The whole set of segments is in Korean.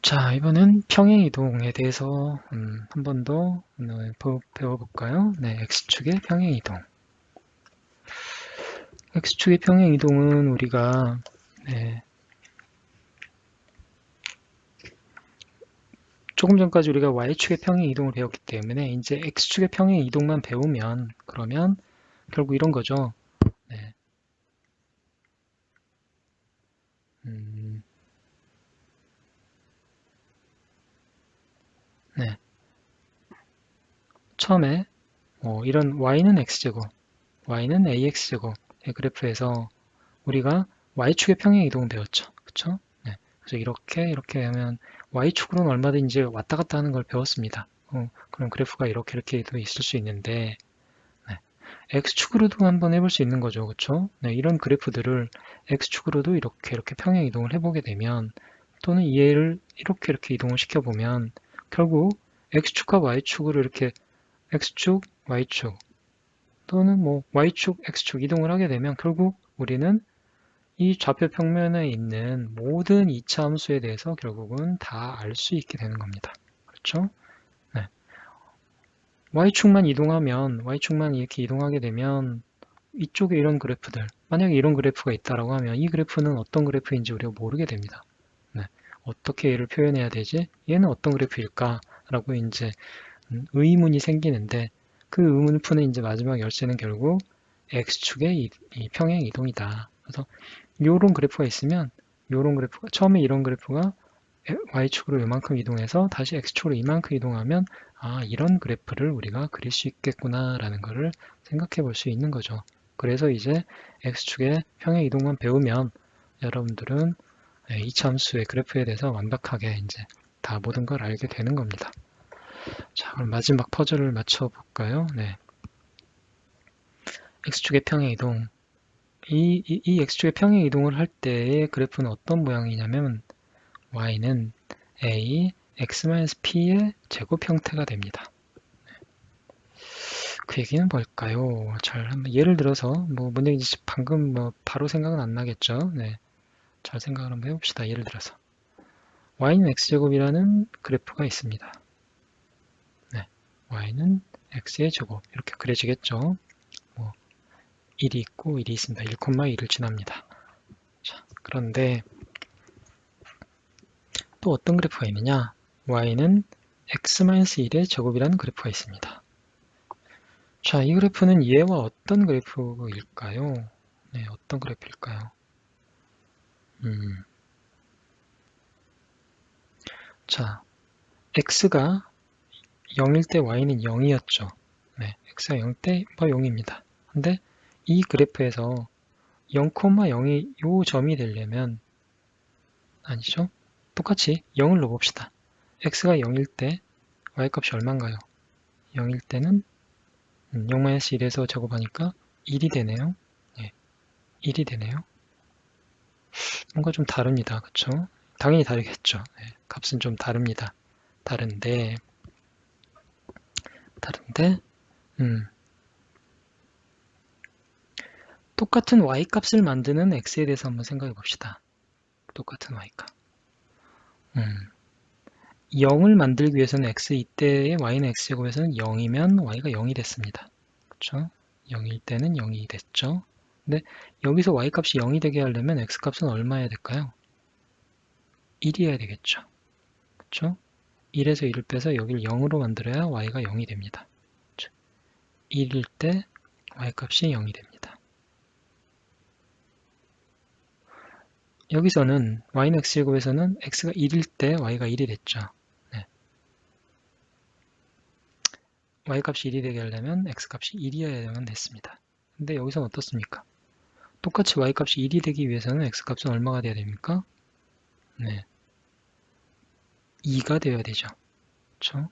자, 이번엔 평행이동에 대해서 한 번 더 배워볼까요? 네, X축의 평행이동. X축의 평행이동은 우리가 네, 조금 전까지 우리가 Y축의 평행이동을 배웠기 때문에 이제 X축의 평행이동만 배우면 그러면 결국 이런 거죠. 네, 음, 네. 처음에 이런 Y는 X제곱, Y는 AX제곱의 그래프에서 우리가 Y축의 평행이동을 배웠죠. 그쵸? 네. 그래서 이렇게 하면 Y축으로는 얼마든지 왔다 갔다 하는 걸 배웠습니다. 그럼 그래프가 이렇게도 있을 수 있는데, 네. X축으로도 한번 해볼 수 있는 거죠. 그쵸? 네. 이런 그래프들을 X축으로도 이렇게 평행이동을 해보게 되면, 또는 얘를 이렇게 이동을 시켜보면, 결국 X축과 Y축으로 이렇게 X축, Y축, 또는 뭐 Y축, X축 이동을 하게 되면 결국 우리는 이 좌표 평면에 있는 모든 이차 함수에 대해서 결국은 다 알 수 있게 되는 겁니다. 그렇죠? 네. Y축만 이동하면, Y축만 이렇게 이동하게 되면 이쪽에 이런 그래프들, 만약에 이런 그래프가 있다라고 하면 이 그래프는 어떤 그래프인지 우리가 모르게 됩니다. 네. 어떻게 얘를 표현해야 되지? 얘는 어떤 그래프일까? 라고 이제 의문이 생기는데 그 의문을 푸는 이제 마지막 열쇠는 결국 X축의 이 평행 이동이다. 그래서 요런 그래프가 있으면 요런 그래프가 처음에 이런 그래프가 y축으로 이만큼 이동해서 다시 x축으로 이만큼 이동하면 아 이런 그래프를 우리가 그릴 수 있겠구나 라는 것을 생각해 볼 수 있는 거죠. 그래서 이제 x축의 평행 이동만 배우면 여러분들은 이차함수의 그래프에 대해서 완벽하게 이제 다 모든 걸 알게 되는 겁니다. 자, 그럼 마지막 퍼즐을 맞춰 볼까요? 네. x축의 평행 이동. 이 x축의 평행 이동을 할 때의 그래프는 어떤 모양이냐면 y는 a, x-p의 제곱 형태가 됩니다. 그 얘기는 뭘까요? 예를 들어서 뭔 얘기인지 방금 바로 생각은 안 나겠죠? 네, 잘 생각을 한번 해봅시다. 예를 들어서 y는 x제곱이라는 그래프가 있습니다. 네, y는 x의 제곱 이렇게 그려지겠죠? 뭐 1이 있고 1이 있습니다. 1,1을 지납니다. 자, 그런데 또 어떤 그래프가 있느냐? y는 x-1의 제곱이라는 그래프가 있습니다. 자, 이 그래프는 얘와 어떤 그래프일까요? 네, 어떤 그래프일까요? 음, 자, x가 0일 때 y는 0이었죠. 네, x가 0일 때 0입니다. 근데 이 그래프에서 0,0이 요 점이 되려면 아니죠? 똑같이 0을 넣어봅시다. x가 0일 때 y값이 얼마인가요? 0일 때는 0-1에서 제곱하니까 1이 되네요. 네, 1이 되네요. 뭔가 좀 다릅니다. 그쵸? 당연히 다르겠죠. 네, 값은 좀 다릅니다. 다른데, 다른데, 음, 똑같은 y값을 만드는 x에 대해서 한번 생각해 봅시다. 똑같은 y값. 음, 0을 만들기 위해서는 x 이때의 y는 x제곱에서는 0이면 y가 0이 됐습니다. 그쵸? 0일 때는 0이 됐죠. 근데 여기서 y값이 0이 되게 하려면 x값은 얼마여야 될까요? 1이어야 되겠죠. 그쵸? 1에서 1을 빼서 여기를 0으로 만들어야 y가 0이 됩니다. 1일 때 y값이 0이 됩니다. 여기서는 y는 x제곱에서는 x가 1일 때 y가 1이 됐죠. 네. y값이 1이 되게 하려면 x값이 1이어야만 됐습니다. 근데 여기서는 어떻습니까? 똑같이 y값이 1이 되기 위해서는 x값은 얼마가 돼야 됩니까? 네. 2가 되어야 되죠. 그렇죠?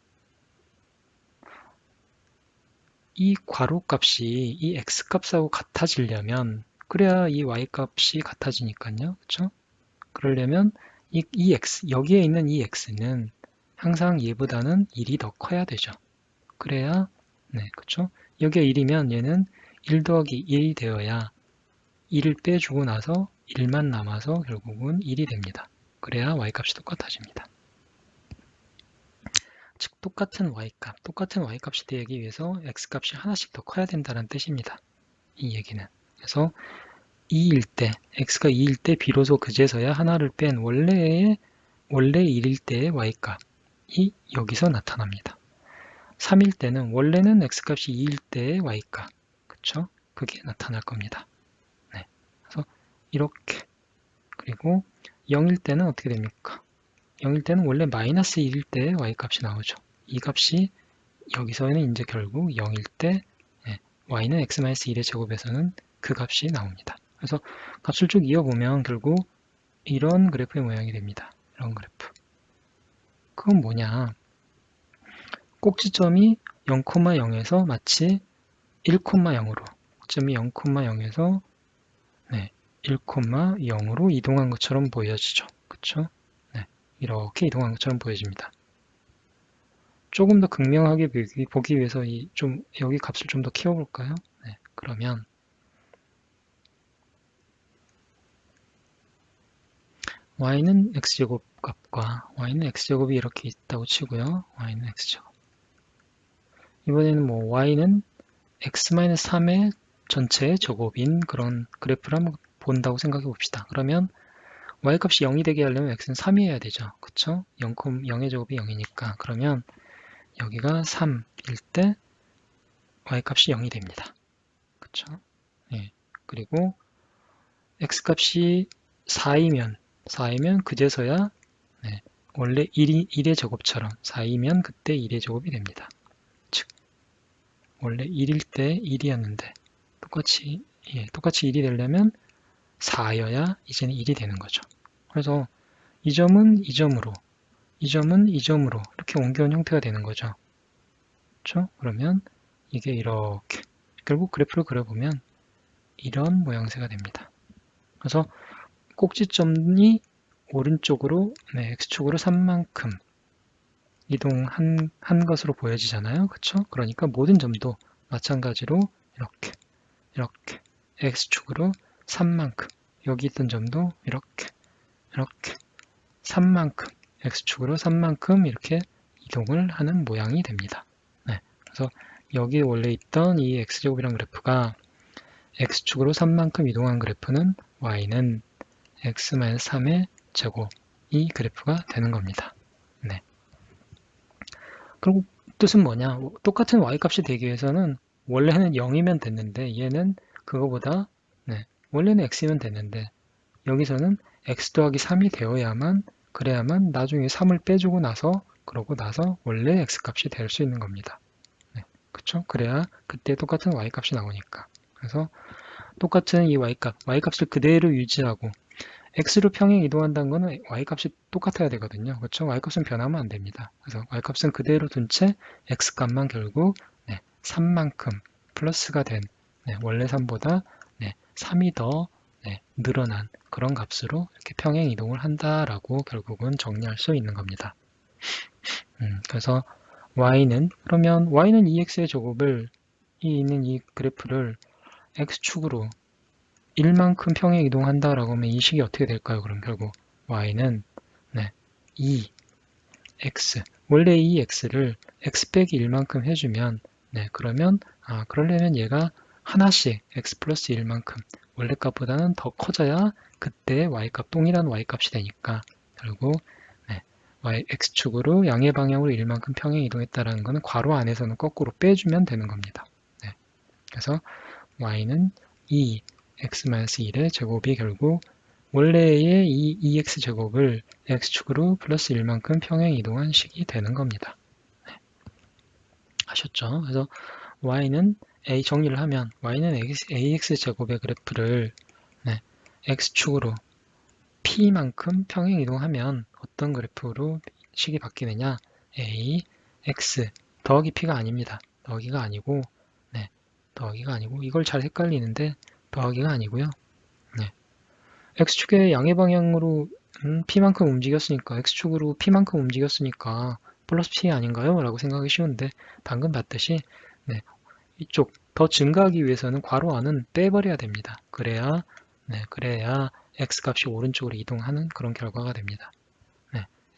이 괄호값이 이 x값하고 같아지려면 그래야 이 y값이 같아지니까요. 그렇죠? 그러려면 이 x, 여기에 있는 이 x는 항상 얘보다는 1이 더 커야 되죠. 그래야, 네, 그쵸? 여기가 1이면 얘는 1 더하기 1이 되어야 1을 빼주고 나서 1만 남아서 결국은 1이 됩니다. 그래야 y값이 똑같아집니다. 즉 똑같은 y값이 되기 위해서 x값이 하나씩 더 커야 된다는 뜻입니다. 이 얘기는. 그래서 2일 때, x가 2일 때 비로소 그제서야 하나를 뺀 원래 1일 때의 y값이 여기서 나타납니다. 3일 때는 원래는 x값이 2일 때의 y값, 그쵸? 그게 나타날 겁니다. 네. 그래서 이렇게. 그리고 0일 때는 어떻게 됩니까? 0일 때는 원래 마이너스 1일 때의 y값이 나오죠. 이 값이 여기서는 이제 결국 0일 때 y는 x-1의 제곱에서는 그 값이 나옵니다. 그래서 값을 쭉 이어보면 결국 이런 그래프의 모양이 됩니다. 이런 그래프. 그건 뭐냐? 꼭지점이 0,0에서 마치 1,0으로 꼭점이 0,0에서 1,0으로 이동한 것처럼 보여지죠. 그쵸? 네, 이렇게 이동한 것처럼 보여집니다. 조금 더 극명하게 보기 위해서 여기 값을 좀 더 키워볼까요? 네, 그러면 y는 x제곱 값과 y는 x제곱이 이렇게 있다고 치고요. y는 x제곱. 이번에는 y는 x-3의 전체의 제곱인 그런 그래프를 한번 본다고 생각해 봅시다. 그러면 y값이 0이 되게 하려면 x는 3이 해야 되죠. 그쵸? 0의 제곱이 0이니까. 그러면 여기가 3일 때 y값이 0이 됩니다. 그쵸? 예. 그리고 x값이 4이면 그제서야 원래 1의 제곱처럼 4이면 그때 1의 제곱이 됩니다. 즉 원래 1일 때 1이었는데 똑같이 1이 되려면 4여야 이제는 1이 되는 거죠. 그래서 이 점은 이 점으로 이렇게 옮겨온 형태가 되는 거죠. 그렇죠? 그러면 이게 이렇게 결국 그래프를 그려보면 이런 모양새가 됩니다. 그래서 꼭지점이 오른쪽으로 x축으로 3만큼 이동한 것으로 보여지잖아요. 그렇죠? 그러니까 모든 점도 마찬가지로 이렇게 x축으로 3만큼 여기 있던 점도 이렇게 3만큼 x축으로 3만큼 이렇게 이동을 하는 모양이 됩니다. 네, 그래서 여기 원래 있던 이 x제곱이란 그래프가 x축으로 3만큼 이동한 그래프는 y는 x-3의 제곱 이 그래프가 되는 겁니다. 네. 그리고 뜻은 뭐냐? 똑같은 y값이 되기 위해서는 원래는 0이면 됐는데 얘는 그거보다 원래는 x이면 됐는데 여기서는 x 더하기 3이 되어야만 그래야만 나중에 3을 빼주고 나서 그러고 나서 원래 x값이 될 수 있는 겁니다. 그쵸? 그래야 그때 똑같은 y값이 나오니까. 그래서 똑같은 이 y값을 그대로 유지하고 x로 평행 이동한다는 거는 y값이 똑같아야 되거든요. 그렇죠? y값은 변하면 안 됩니다. 그래서 y값은 그대로 둔 채 x값만 결국 3만큼 플러스가 된 원래 3보다 3이 더 늘어난 그런 값으로 이렇게 평행 이동을 한다라고 결국은 정리할 수 있는 겁니다. 그래서 그러면 y는 2x의 제곱을 있는 이 그래프를 x축으로 1만큼 평행 이동한다라고 하면 이 식이 어떻게 될까요? 그럼 결국 y는 2x 원래 이 x를 x 빼기 1만큼 해주면 그러면 그러려면 얘가 하나씩 x 플러스 1만큼 원래 값보다는 더 커져야 그때 y값 동일한 y값이 되니까 결국 x축으로 양의 방향으로 1만큼 평행 이동했다라는 것은 괄호 안에서는 거꾸로 빼주면 되는 겁니다. 그래서 y는 2x-1의 제곱이 결국 원래의 이 2x 제곱을 x축으로 플러스 1만큼 평행 이동한 식이 되는 겁니다. 아셨죠? 그래서 y는 정리를 하면 y는 ax 제곱의 그래프를 x축으로 p만큼 평행 이동하면 어떤 그래프로 식이 바뀌느냐? ax 더하기 p가 아닙니다. 더하기가 아니고 이걸 잘 헷갈리는데 더하기가 아니고요. x축의 양의 방향으로 p만큼 움직였으니까 x축으로 p만큼 움직였으니까 플러스 p 아닌가요? 라고 생각하기 쉬운데 방금 봤듯이 이쪽 더 증가하기 위해서는 괄호 안은 빼버려야 됩니다. 그래야 x값이 오른쪽으로 이동하는 그런 결과가 됩니다.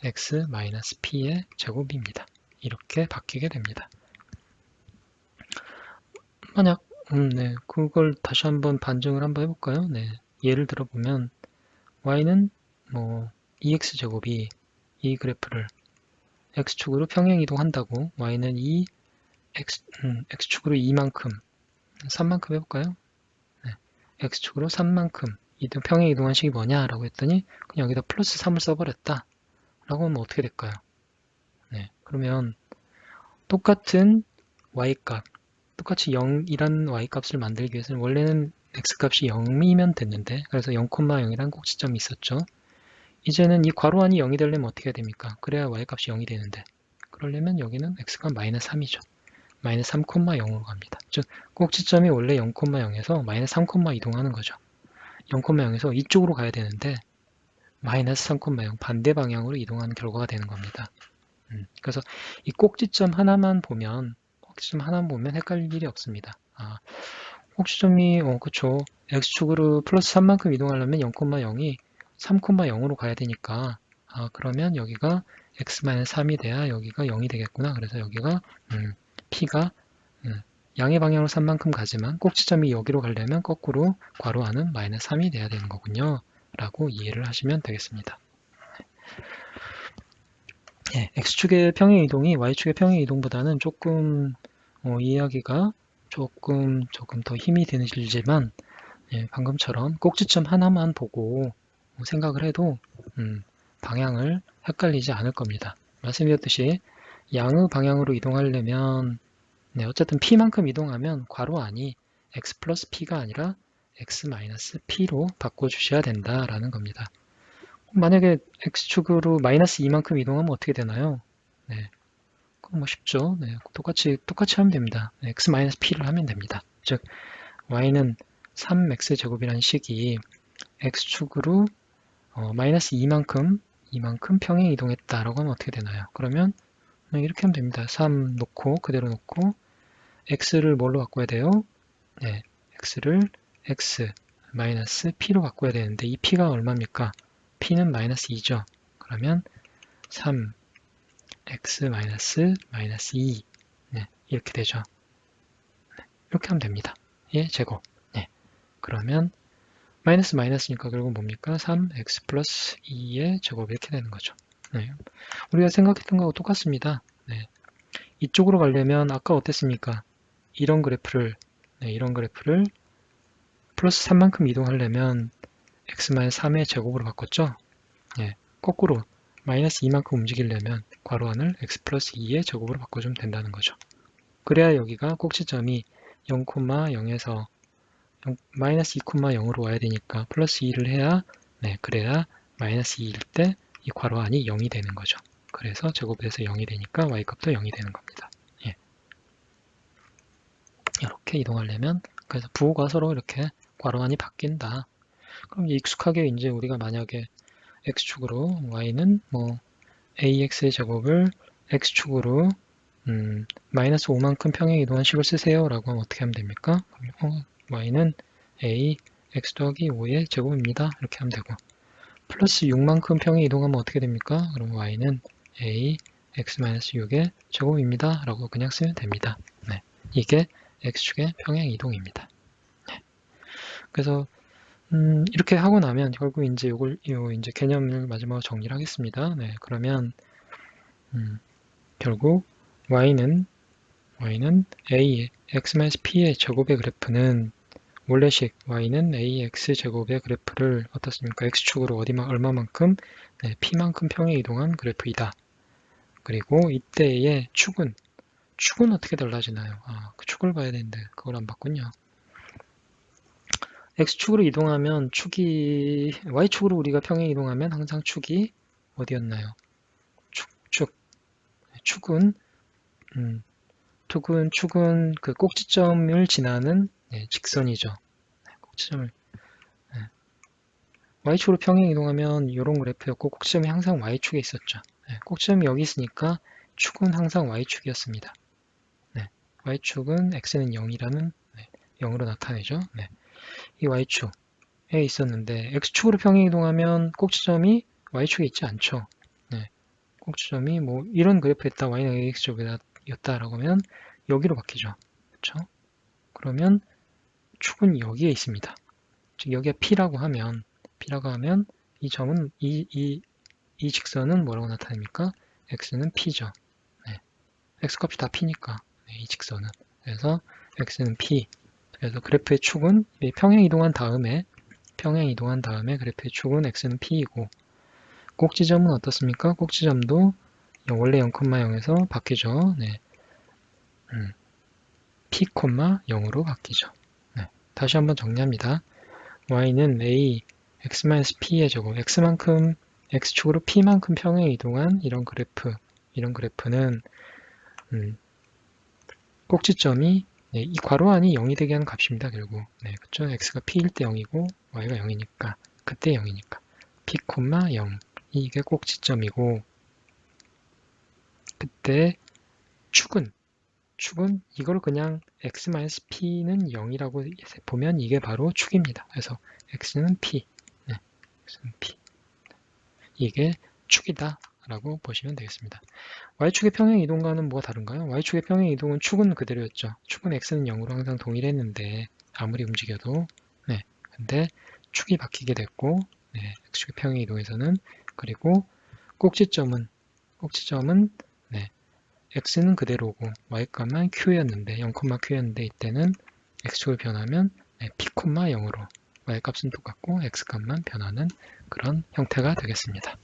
x-p의 제곱입니다. 이렇게 바뀌게 됩니다. 만약 네, 그걸 다시 한번 반증을 한번 해볼까요? 네, 예를 들어보면 y는 뭐 2x제곱이 이 그래프를 x축으로 평행 이동한다고 y는 이 x축으로 2만큼 3만큼 해볼까요? 네, x축으로 3만큼 평행 이동한 식이 뭐냐 라고 했더니 그냥 여기다 플러스 3을 써버렸다 라고 하면 어떻게 될까요? 네, 그러면 똑같은 y값 똑같이 0이라는 y값을 만들기 위해서는 원래는 x값이 0이면 됐는데 그래서 0,0이라는 꼭지점이 있었죠. 이제는 이 괄호 안이 0이 되려면 어떻게 해야 됩니까? 그래야 y값이 0이 되는데 그러려면 여기는 x가 마이너스 3이죠. 마이너스 3,0으로 갑니다. 즉 꼭지점이 원래 0,0에서 마이너스 3, 이동하는 거죠. 0,0에서 이쪽으로 가야 되는데 마이너스 3,0 반대 방향으로 이동하는 결과가 되는 겁니다. 그래서 이 꼭지점 하나만 보면 헷갈릴 일이 없습니다. 꼭지점이 그쵸. x축으로 플러스 3만큼 이동하려면 0,0이 3,0으로 가야 되니까 그러면 여기가 x-3이 돼야 여기가 0이 되겠구나. 그래서 여기가 p가 양의 방향으로 3만큼 가지만 꼭지점이 여기로 가려면 거꾸로 괄호 안은 마이너스 3이 돼야 되는 거군요. 라고 이해를 하시면 되겠습니다. 예, x축의 평행 이동이 y축의 평행 이동보다는 조금 이해하기가 조금 더 힘이 들지만 예, 방금처럼 꼭지점 하나만 보고 생각을 해도 방향을 헷갈리지 않을 겁니다. 말씀드렸듯이 양의 방향으로 이동하려면 네, 어쨌든 p만큼 이동하면 괄호 안이 x 플러스 p가 아니라 x 마이너스 p로 바꿔주셔야 된다라는 겁니다. 만약에 x축으로 마이너스 2만큼 이동하면 어떻게 되나요? 네, 그건 뭐 쉽죠. 네, 똑같이 하면 됩니다. 네, x 마이너스 p를 하면 됩니다. 즉 y는 3x제곱이라는 식이 x축으로 마이너스 2만큼 평행 이동했다라고 하면 어떻게 되나요? 그러면 이렇게 하면 됩니다. 3 놓고 그대로 놓고 x를 뭘로 바꿔야 돼요? 네, x를 x 마이너스 p로 바꿔야 되는데 이 p가 얼마입니까? p는 마이너스 2죠. 그러면 3x 마이너스 2 네, 이렇게 되죠. 네, 이렇게 하면 됩니다. 예, 제곱. 네, 그러면 마이너스니까 결국 뭡니까? 3x 플러스 2의 제곱 이렇게 되는 거죠. 네, 우리가 생각했던 거하고 똑같습니다. 네, 이쪽으로 가려면 아까 어땠습니까? 이런 그래프를 플러스 3만큼 이동하려면 x-3의 제곱으로 바꿨죠? 네, 거꾸로 마이너스 2만큼 움직이려면 괄호 안을 x 플러스 2의 제곱으로 바꿔주면 된다는 거죠. 그래야 여기가 꼭지점이 0,0에서 마이너스 2,0으로 와야 되니까 플러스 2를 해야 그래야 마이너스 2일 때 이 괄호 안이 0이 되는 거죠. 그래서 제곱에서 0이 되니까 y값도 0이 되는 겁니다. 예. 이렇게 이동하려면 그래서 부호가 서로 이렇게 괄호 안이 바뀐다. 그럼 익숙하게 이제 우리가 만약에 x축으로 y는 뭐 ax의 제곱을 x축으로 마이너스 5만큼 평행 이동한 식을 쓰세요 라고 하면 어떻게 하면 됩니까? y는 a x 더하기 5의 제곱입니다. 이렇게 하면 되고 플러스 6만큼 평행 이동하면 어떻게 됩니까? 그럼 y는 a x-6의 제곱입니다. 라고 그냥 쓰면 됩니다. 네, 이게 x축의 평행 이동입니다. 네. 그래서 이렇게 하고 나면 결국 이제 이제 개념을 마지막으로 정리를 하겠습니다. 네, 그러면 결국 y는 a x-p의 제곱의 그래프는 원래식 y는 ax 제곱의 그래프를 어떻습니까? x축으로 얼마만큼? 네, p만큼 평행 이동한 그래프이다. 그리고 이때의 축은 어떻게 달라지나요? 그 축을 봐야 되는데 그걸 안 봤군요. x축으로 이동하면 y축으로 우리가 평행 이동하면 항상 축이 어디였나요? 축은 그 꼭지점을 지나는 직선이죠. 꼭지점을 y축으로 평행 이동하면 이런 그래프였고 꼭지점이 항상 y축에 있었죠. 꼭지점이 여기 있으니까 축은 항상 y축이었습니다. y축은 x는 0이라는 0으로 나타내죠. 이 y축에 있었는데 x축으로 평행 이동하면 꼭지점이 y축에 있지 않죠. 꼭지점이 뭐 이런 그래프였다, y는 ax제곱이었다라고 하면 여기로 바뀌죠. 그렇죠? 그러면 축은 여기에 있습니다. 즉 여기가 P라고 하면 이 점은 이 직선은 뭐라고 나타냅니까? x는 P죠. 네. x값이 다 P니까 네, 이 직선은. 그래서 x는 P. 그래서 그래프의 축은 평행 이동한 다음에 그래프의 축은 x는 P이고 꼭지점은 어떻습니까? 꼭지점도 원래 0,0에서 바뀌죠. 네. P, 0으로 바뀌죠. 네. 다시 한번 정리합니다. y는 a x-p의 제곱, x축으로 p만큼 평행 이동한 이런 그래프는 꼭지점이 네, 이 괄호 안이 0이 되게 하는 값입니다. 결국 네, 그렇죠? x가 p일 때 0이고 y가 0이니까 그때 0이니까 p, 0 이게 꼭지점이고 그때 축은 이걸 그냥 x-p는 0이라고 보면 이게 바로 축입니다. 그래서 x는 p, 네, x는 p. 이게 축이다 라고 보시면 되겠습니다. y축의 평행 이동과는 뭐가 다른가요? y축의 평행 이동은 축은 그대로였죠. 축은 x는 0으로 항상 동일했는데 아무리 움직여도 네, 근데 축이 바뀌게 됐고 네, x축의 평행 이동에서는 그리고 꼭지점은 네, x는 그대로고 y값만 q였는데 0,q였는데 이때는 x축을 변하면 네, p, 0으로 y값은 똑같고 x값만 변하는 그런 형태가 되겠습니다.